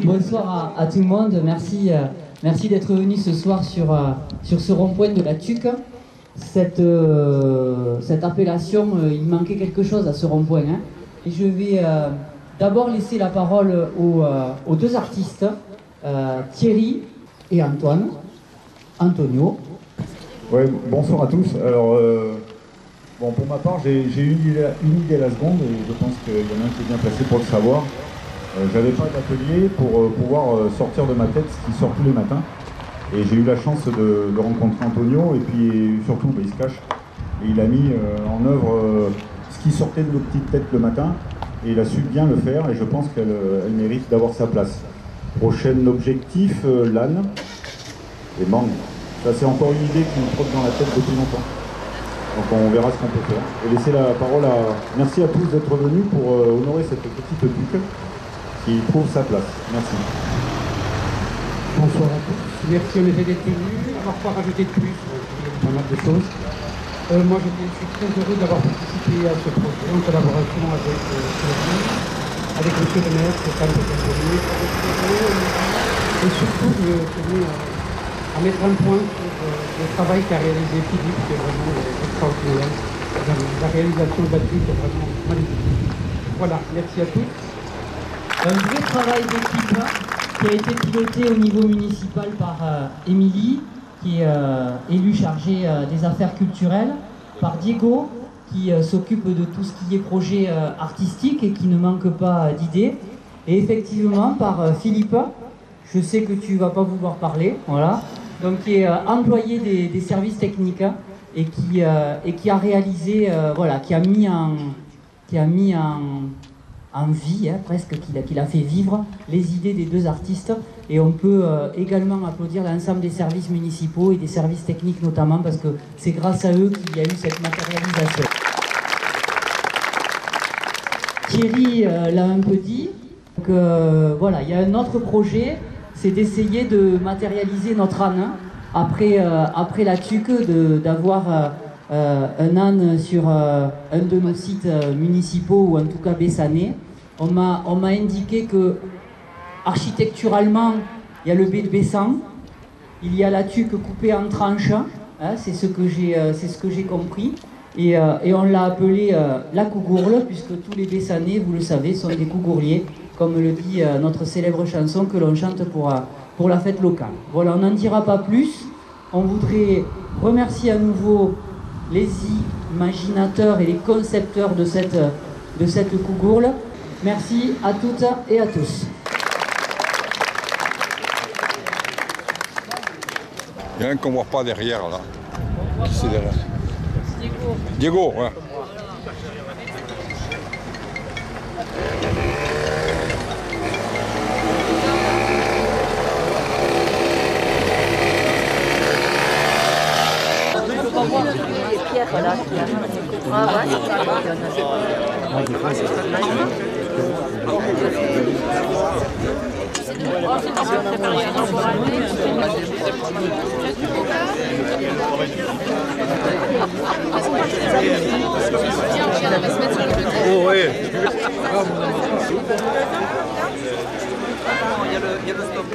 Bonsoir à tout le monde, merci, merci d'être venu ce soir sur ce rond-point de la Tuque. Cette appellation, il manquait quelque chose à ce rond-point. Hein. Et je vais d'abord laisser la parole aux deux artistes, Thierry et Antonio. Ouais, bonsoir à tous. Alors, bon, pour ma part, j'ai une idée à la seconde et je pense qu'il y en a un qui est bien placé pour le savoir. J'avais pas d'atelier pour pouvoir sortir de ma tête ce qui sort tous les matins. Et j'ai eu la chance de rencontrer Antonio et puis surtout, il se cache. Et il a mis en œuvre ce qui sortait de nos petites têtes le matin et il a su bien le faire et je pense qu'elle mérite d'avoir sa place. Prochain objectif, l'âne et mangue. Ça c'est encore une idée qui me trotte dans la tête depuis longtemps. Donc on verra ce qu'on peut faire. Et laisser la parole à... Merci à tous d'être venus pour honorer cette petite buque qui trouve sa place. Merci. Bonsoir à tous. Merci en effet d'être venus. On va pas rajouter de plus, pas mal de choses. Moi je suis très heureux d'avoir participé à ce projet en collaboration avec avec monsieur le maire, Stéphane Pétain, et surtout je tenais à mettre un point sur le travail qu'a réalisé Philippe, qui est vraiment extraordinaire. La réalisation de la truc est vraiment magnifique. Voilà, merci à tous. Un vrai travail d'équipe qui a été piloté au niveau municipal par Émilie, qui est élue chargée des affaires culturelles, par Diego, qui s'occupe de tout ce qui est projet artistique et qui ne manque pas d'idées, et effectivement par Philippe, je sais que tu ne vas pas vouloir parler, voilà, donc qui est employé des services techniques et qui a réalisé, voilà, qui a mis en vie, hein, presque, qu'il a fait vivre les idées des deux artistes. Et on peut également applaudir l'ensemble des services municipaux et des services techniques notamment, parce que c'est grâce à eux qu'il y a eu cette matérialisation. Thierry l'a un peu dit, donc, voilà, il y a un autre projet, c'est d'essayer de matérialiser notre âne, après la Tuque, d'avoir un âne sur un de nos sites municipaux, ou en tout cas bessanais. On m'a indiqué que architecturalement, il y a le baie de Bessan, il y a la Tuque coupée en tranches, hein, c'est ce que j'ai compris, et on l'a appelé la Cougourle, puisque tous les Bessanais, vous le savez, sont des cougourliers, comme le dit notre célèbre chanson que l'on chante pour la fête locale. Voilà, on n'en dira pas plus. On voudrait remercier à nouveau les imaginateurs et les concepteurs de cette Cougourle. Merci à toutes et à tous. Il y en a un qu'on ne voit pas derrière là. Qui c'est derrière? Diego, ouais. Les pierres là, Oh ouais. Il y a le stop.